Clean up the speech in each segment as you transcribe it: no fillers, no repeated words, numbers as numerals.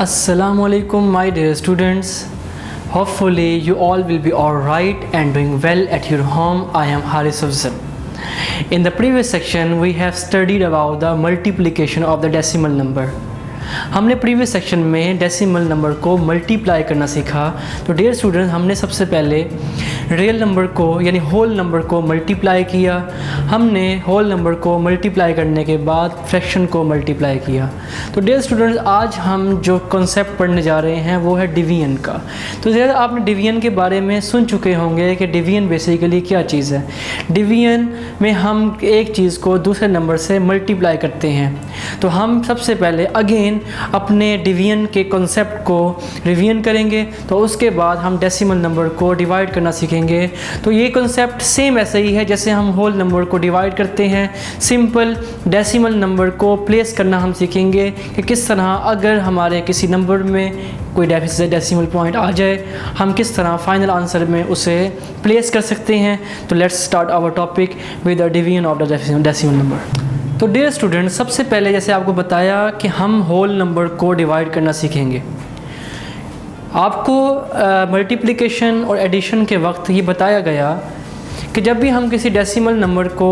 Assalamualaikum my dear students. Hopefully you all will be alright and doing well at your home. I am Haris Afzal. In the previous section we have studied about the multiplication of the decimal number. हमने previous section में decimal number को multiply करना सीखा। तो dear students, हमने सबसे पहले real number को यानी होल नंबर को मल्टीप्लाई किया। हमने होल नंबर को मल्टीप्लाई करने के बाद फ्रैक्शन को मल्टीप्लाई किया। तो डियर स्टूडेंट्स, आज हम जो कॉन्सेप्ट पढ़ने जा रहे हैं वो है डिवीजन का। तो डियर, आपने डिवीजन के बारे में सुन चुके होंगे कि डिवीजन बेसिकली क्या चीज़ है। डिवीजन में हम एक चीज़ को दूसरे नंबर से मल्टीप्लाई करते हैं। तो हम सबसे पहले अगेन अपने डिवीजन के कॉन्सेप्ट को रिवीजन करेंगे, तो उसके बाद हम डेसिमल नंबर को डिवाइड करना सीखेंगे। तो ये कॉन्सेप्ट सेम ऐसा ही है जैसे हम होल नंबर को डिवाइड करते हैं। सिंपल डेसिमल नंबर को प्लेस करना हम सीखेंगे कि किस तरह अगर हमारे किसी नंबर में कोई डेसिमल पॉइंट आ जाए, हम किस तरह फाइनल आंसर में उसे प्लेस कर सकते हैं। तो let's start our topic with the division of the decimal number. तो डियर स्टूडेंट, सबसे पहले जैसे आपको बताया कि हम होल नंबर को डिवाइड करना सीखेंगे। आपको मल्टीप्लिकेशन और एडिशन के वक्त ये बताया गया कि जब भी हम किसी डेसिमल नंबर को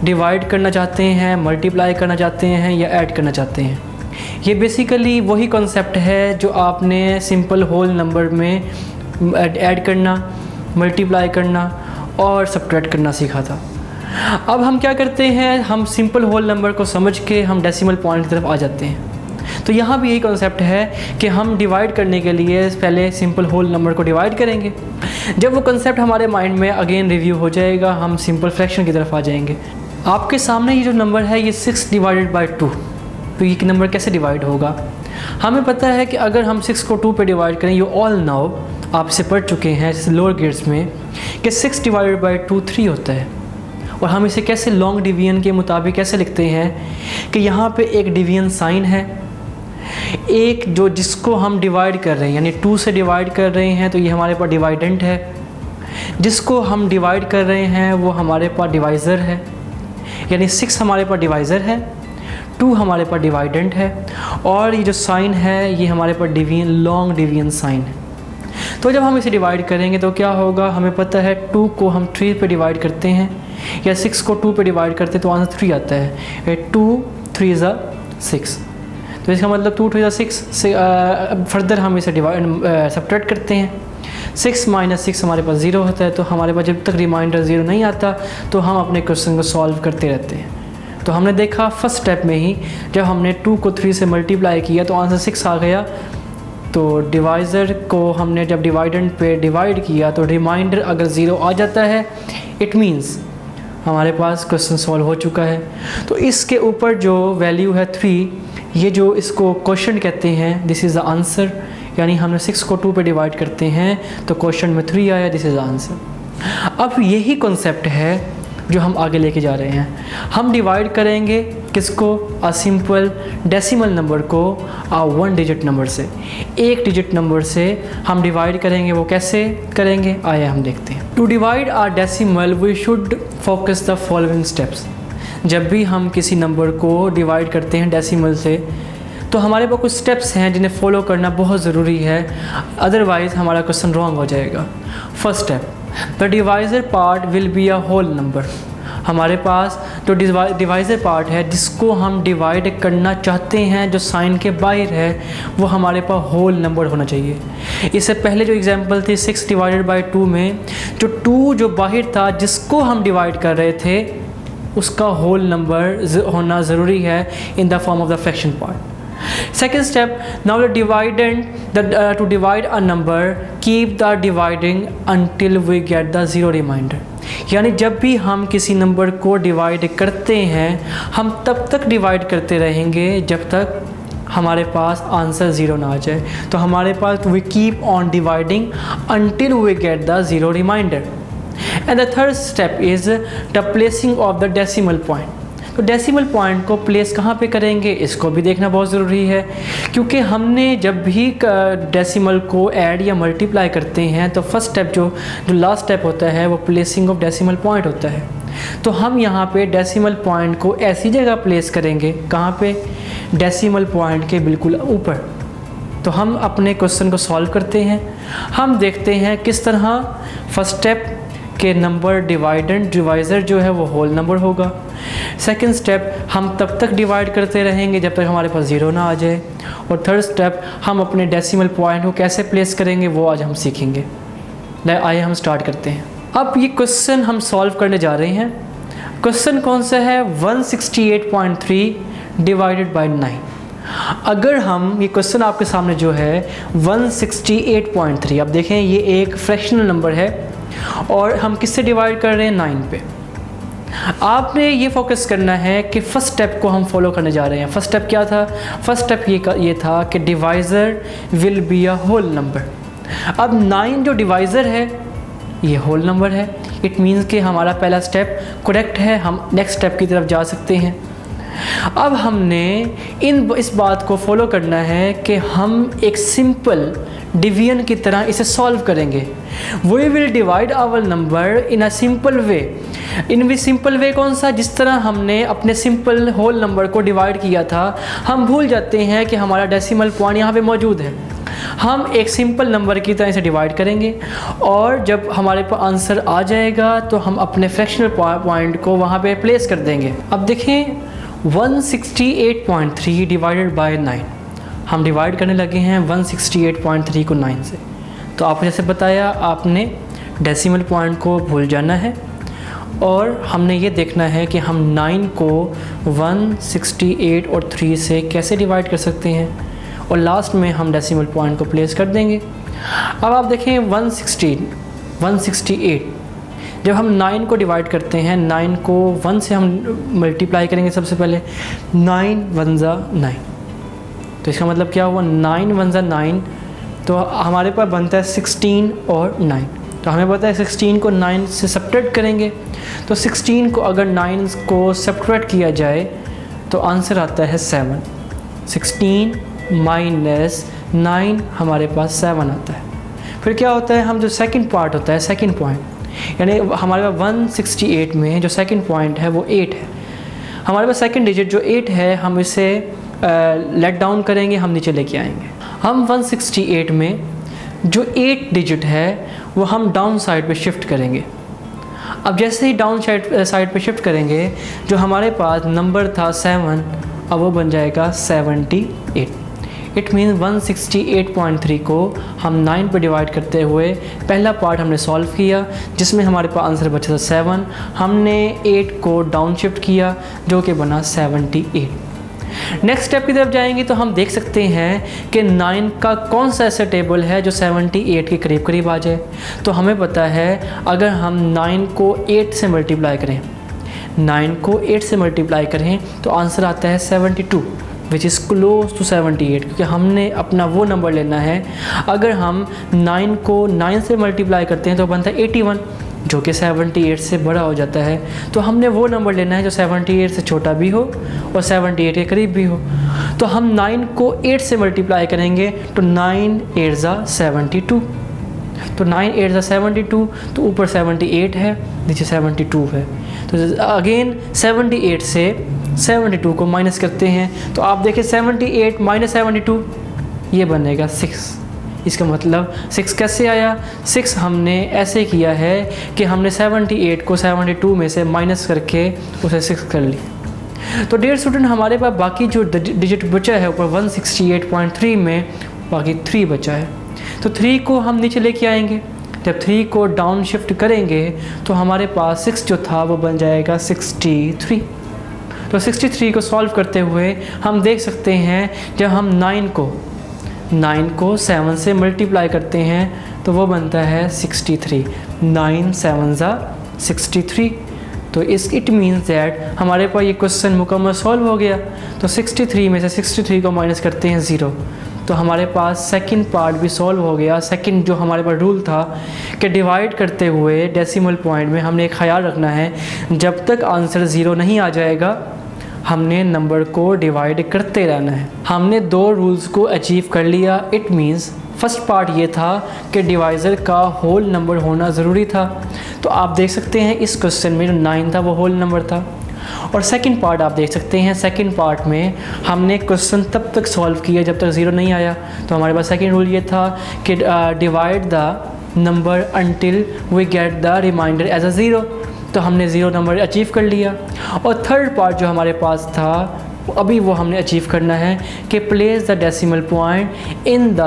डिवाइड करना चाहते हैं, मल्टीप्लाई करना चाहते हैं या ऐड करना चाहते हैं, ये बेसिकली वही कॉन्सेप्ट है जो आपने सिंपल होल नंबर में ऐड करना, मल्टीप्लाई करना और सब्ट्रैक्ट करना सीखा था। अब हम क्या करते हैं, हम सिंपल होल नंबर को समझ के हम डेसिमल पॉइंट की तरफ आ जाते हैं। तो यहाँ भी यही कॉन्सेप्ट है कि हम डिवाइड करने के लिए पहले सिंपल होल नंबर को डिवाइड करेंगे। जब वो कॉन्सेप्ट हमारे माइंड में अगेन रिव्यू हो जाएगा, हम सिंपल फ्रैक्शन की तरफ आ जाएंगे। आपके सामने ये जो नंबर है ये 6 डिवाइडेड बाई 2। तो ये नंबर कैसे डिवाइड होगा? हमें पता है कि अगर हम 6 को 2 पे डिवाइड करें, यू ऑल नाउ, आप इसे पढ़ चुके हैं लोअर ग्रेड्स में, कि 6 डिवाइडेड बाई 2 3 होता है। और हम इसे कैसे लॉन्ग डिवीजन के मुताबिक कैसे लिखते हैं कि यहाँ पे एक डिवीजन साइन है, एक जो जिसको हम डिवाइड कर रहे हैं यानी 2 से डिवाइड कर रहे हैं, तो ये हमारे पास डिवाइडेंट है। जिसको हम डिवाइड कर रहे हैं वो हमारे पास डिवाइज़र है, यानी 6 हमारे पास डिवाइज़र है, 2 हमारे पास डिवाइडेंट है, और ये जो साइन है ये हमारे पास डिवीजन लॉन्ग डिवीजन साइन है। तो जब हम इसे डिवाइड करेंगे तो क्या होगा, हमें पता है 2 को हम 3 पे डिवाइड करते हैं या 6 को 2 पे डिवाइड करते हैं तो आंसर 3 आता है। 2 3 ज़ा 6, तो इसका मतलब 2 3 ज़ा 6। फर्दर हम इसे सब्ट्रैक्ट करते हैं। 6 माइनस 6 हमारे पास 0 होता है। तो हमारे पास जब तक रिमाइंडर 0 नहीं आता तो हम अपने क्वेश्चन को सॉल्व करते रहते हैं। तो हमने देखा फर्स्ट स्टेप में ही जब हमने 2 को 3 से मल्टीप्लाई किया तो आंसर 6 आ गया। तो डिवाइज़र को हमने जब डिवाइडेंट पे डिवाइड किया तो रिमाइंडर अगर 0 आ जाता है, इट मीन्स हमारे पास क्वेश्चन सॉल्व हो चुका है। तो इसके ऊपर जो वैल्यू है 3, ये जो इसको क्वेश्चन कहते हैं, दिस इज़ द आंसर। यानी हमने 6 को 2 पे डिवाइड करते हैं तो क्वेश्चन में 3 आया, दिस इज़ द आंसर। अब यही कॉन्सेप्ट है जो हम आगे लेके जा रहे हैं। हम डिवाइड करेंगे किसको, अ सिंपल डेसिमल नंबर को 1 डिजिट नंबर से, 1 डिजिट नंबर से हम डिवाइड करेंगे। वो कैसे करेंगे आइए हम देखते हैं। To divide our decimal we should focus the following steps. जब भी हम किसी नंबर को डिवाइड करते हैं डेसिमल से तो हमारे पास कुछ स्टेप्स हैं जिन्हें फॉलो करना बहुत ज़रूरी है, अदरवाइज़ हमारा क्वेश्चन रॉन्ग हो जाएगा। First step, the divisor part will be a whole number. हमारे पास जो डिवाइज़र पार्ट है जिसको हम डिवाइड करना चाहते हैं, जो साइन के बाहर है, वो हमारे पास होल नंबर होना चाहिए। इससे पहले जो एग्जांपल थी 6 डिवाइडेड बाई 2 में, जो 2 जो बाहर था जिसको हम डिवाइड कर रहे थे उसका होल नंबर होना ज़रूरी है in the form of the fraction part. Second step, now the to divide a number, keep the dividing until we get the 0 remainder। यानी जब भी हम किसी नंबर को डिवाइड करते हैं हम तब तक डिवाइड करते रहेंगे जब तक हमारे पास आंसर 0 ना आ जाए। तो हमारे पास we keep on dividing until we get the 0 remainder। And the third step is the placing of the decimal point। तो डेसिमल पॉइंट को प्लेस कहाँ पे करेंगे इसको भी देखना बहुत ज़रूरी है, क्योंकि हमने जब भी डेसिमल को ऐड या मल्टीप्लाई करते हैं तो फर्स्ट स्टेप जो लास्ट स्टेप होता है वो प्लेसिंग ऑफ डेसिमल पॉइंट होता है। तो हम यहाँ पे डेसिमल पॉइंट को ऐसी जगह प्लेस करेंगे, कहाँ पे, डेसिमल पॉइंट के बिल्कुल ऊपर। तो हम अपने क्वेश्चन को सॉल्व करते हैं। हम देखते हैं किस तरह फर्स्ट स्टेप के नंबर डिवाइडेंड डिवाइज़र जो है वो होल नंबर होगा। सेकंड स्टेप हम तब तक डिवाइड करते रहेंगे जब तक हमारे पास ज़ीरो ना आ जाए। और थर्ड स्टेप हम अपने डेसिमल पॉइंट को कैसे प्लेस करेंगे वो आज हम सीखेंगे। आइए हम स्टार्ट करते हैं। अब ये क्वेश्चन हम सॉल्व करने जा रहे हैं। क्वेश्चन कौन सा है? 168.3 डिवाइडेड बाय 9। अगर हम ये क्वेश्चन आपके सामने जो है 168.3, अब देखें ये एक फ्रैक्शनल नंबर है और हम किससे डिवाइड कर रहे हैं? 9 पे। आपने ये फोकस करना है कि फर्स्ट स्टेप को हम फॉलो करने जा रहे हैं। फर्स्ट स्टेप क्या था? फर्स्ट स्टेप ये था कि divisor will be a whole number. अब 9 जो डिवाइज़र है ये होल नंबर है। इट मीन्स कि हमारा पहला स्टेप करेक्ट है, हम नेक्स्ट स्टेप की तरफ जा सकते हैं। अब हमने इस बात को फॉलो करना है कि हम एक सिंपल डिवीजन की तरह इसे सॉल्व करेंगे। We will divide our number in a simple way. In simple way कौन सा? जिस तरह हमने अपने सिंपल होल नंबर को डिवाइड किया था, हम भूल जाते हैं कि हमारा डेसिमल पॉइंट यहाँ पे मौजूद है। हम एक सिंपल नंबर की तरह इसे डिवाइड करेंगे और जब हमारे पास आंसर आ जाएगा तो हम अपने फ्रैक्शनल पॉइंट को वहाँ पे प्लेस कर देंगे। अब देखें 168.3 डिवाइडेड बाय 9, हम डिवाइड करने लगे हैं 168.3 को 9 से। तो आपको जैसे बताया, आपने डेसिमल पॉइंट को भूल जाना है और हमने ये देखना है कि हम 9 को 168 और 3 से कैसे डिवाइड कर सकते हैं और लास्ट में हम डेसिमल पॉइंट को प्लेस कर देंगे। अब आप देखें 168 जब हम 9 को डिवाइड करते हैं, 9 को 1 से हम मल्टीप्लाई करेंगे सबसे पहले। 9 1 जा 9, तो इसका मतलब क्या हुआ? 9 1 जा 9, तो हमारे पास बनता है 16 और 9। तो हमें पता है 16 को 9 से सब्ट्रैक्ट करेंगे, तो 16 को अगर 9 को सब्ट्रैक्ट किया जाए तो आंसर आता है 7। 16 माइनस 9 हमारे पास 7 आता है। फिर क्या होता है? हम जो सेकंड पार्ट होता है, सेकंड पॉइंट, यानी हमारे पास 168 में जो सेकंड पॉइंट है वो 8 है। हमारे पास सेकंड डिजिट जो 8 है, हम इसे लेट डाउन करेंगे, हम नीचे लेके आएंगे। हम 168 में जो 8 डिजिट है वो हम डाउन साइड पे शिफ्ट करेंगे। अब जैसे ही डाउन साइड पे शिफ्ट करेंगे, जो हमारे पास नंबर था 7, अब वो बन जाएगा 78। इट मीन्स 168.3 को हम 9 पे डिवाइड करते हुए पहला पार्ट हमने सॉल्व किया, जिसमें हमारे पास आंसर बचा था 7। हमने 8 को डाउन शिफ्ट किया जो कि बना 78। नेक्स्ट स्टेप की तरफ जाएंगे तो हम देख सकते हैं कि 9 का कौन सा ऐसा टेबल है जो 78 के करीब करीब आ जाए। तो हमें पता है अगर हम 9 को 8 से मल्टीप्लाई करें, 9 को 8 से मल्टीप्लाई करें तो आंसर आता है 72, विच इज़ क्लोज टू 78, क्योंकि हमने अपना वो नंबर लेना है। अगर हम 9 को 9 से मल्टीप्लाई करते हैं तो बनता है 81, जो कि 78 से बड़ा हो जाता है। तो हमने वो नंबर लेना है जो 78 से छोटा भी हो और 78 के करीब भी हो। तो हम 9 को 8 से मल्टीप्लाई करेंगे तो 9 8 जा 72, तो 9 8 जा 72, तो ऊपर 78 है, नीचे 72 है। तो अगेन 78 से 72 को माइनस करते हैं तो आप देखें 78 माइनस 72 ये बनेगा 6। इसका मतलब 6 कैसे आया? 6 हमने ऐसे किया है कि हमने 78 को 72 में से माइनस करके उसे 6 कर लिया। तो डियर स्टूडेंट, हमारे पास बाकी जो डिजिट बचा है ऊपर 168.3 में बाकी 3 बचा है। तो 3 को हम नीचे लेके आएंगे। जब 3 को डाउन शिफ्ट करेंगे तो हमारे पास 6 जो था वो बन जाएगा 63। तो 63 को सॉल्व करते हुए हम देख सकते हैं जब हम 9 को 7 से मल्टीप्लाई करते हैं तो वो बनता है 63। 9 7 जा 63। तो इट मीन्स दैट हमारे पास ये क्वेश्चन मुकम्मल सॉल्व हो गया। तो 63 में से 63 को माइनस करते हैं 0, तो हमारे पास सेकंड पार्ट भी सॉल्व हो गया। सेकंड जो हमारे पास रूल था कि डिवाइड करते हुए डेसिमल पॉइंट में हमने एक ख्याल रखना है, जब तक आंसर 0 नहीं आ जाएगा हमने नंबर को डिवाइड करते रहना है। हमने 2 रूल्स को अचीव कर लिया। इट मीन्स फर्स्ट पार्ट ये था कि डिवाइज़र का होल नंबर होना ज़रूरी था। तो आप देख सकते हैं इस क्वेश्चन में जो 9 था वो होल नंबर था। और सेकंड पार्ट आप देख सकते हैं, सेकंड पार्ट में हमने क्वेश्चन तब तक सॉल्व किया जब तक ज़ीरो नहीं आया। तो हमारे पास सेकंड रूल ये था कि divide the number until we get the remainder as a zero. तो हमने ज़ीरो नंबर अचीव कर लिया। और थर्ड पार्ट जो हमारे पास था अभी वो हमने अचीव करना है कि place the decimal point in the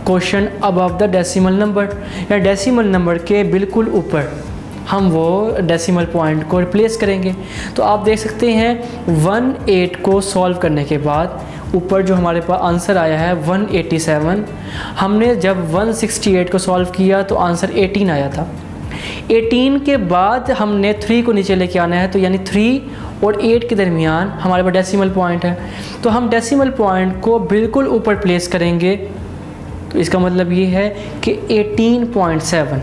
question above the decimal number, या डेसिमल नंबर के बिल्कुल ऊपर हम वो डेसिमल पॉइंट को रिप्लेस करेंगे। तो आप देख सकते हैं 18 को सॉल्व करने के बाद ऊपर जो हमारे पास आंसर आया है 187, हमने जब 168 को सॉल्व किया तो आंसर 18 आया था। 18 के बाद हमने 3 को नीचे लेके आना है, तो यानी 3 और 8 के दरमियान हमारे पास डेसिमल पॉइंट है। तो हम डेसिमल पॉइंट को बिल्कुल ऊपर प्लेस करेंगे। तो इसका मतलब ये है कि 18.7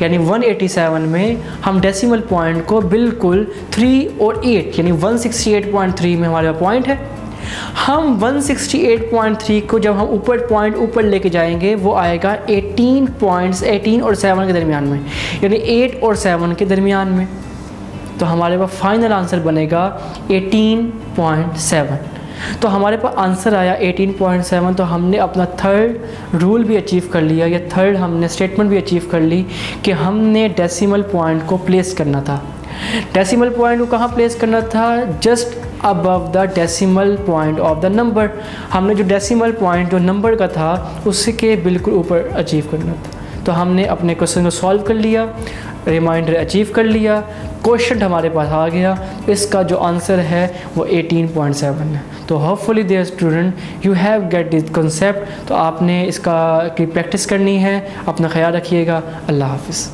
यानी 187 में हम डेसिमल पॉइंट को बिल्कुल 3 और 8 यानी 168.3 में हमारे पास पॉइंट है। हम 168.3 को जब हम पॉइंट ऊपर लेके जाएंगे वो आएगा 18 और 7 के दरमियान में, यानी 8 और 7 के दरमियान में। तो हमारे पास फाइनल आंसर बनेगा 18.7। तो हमारे पास आंसर आया 18.7। तो हमने अपना थर्ड रूल भी अचीव कर लिया, या थर्ड हमने स्टेटमेंट भी अचीव कर ली कि हमने डेसिमल पॉइंट को प्लेस करना था। डेसिमल पॉइंट को कहाँ प्लेस करना था? Just above the decimal point of the number. हमने जो डेसिमल पॉइंट जो नंबर का था उसके बिल्कुल ऊपर अचीव करना था। तो हमने अपने क्वेश्चन को सॉल्व कर लिया, रिमाइंडर अचीव कर लिया, क्वेश्चन हमारे पास आ गया। इसका जो आंसर है वो 18.7 है। तो hopefully there student you have get this concept. तो आपने इसका की प्रैक्टिस करनी है। अपना ख्याल रखिएगा। अल्लाह हाफिज़।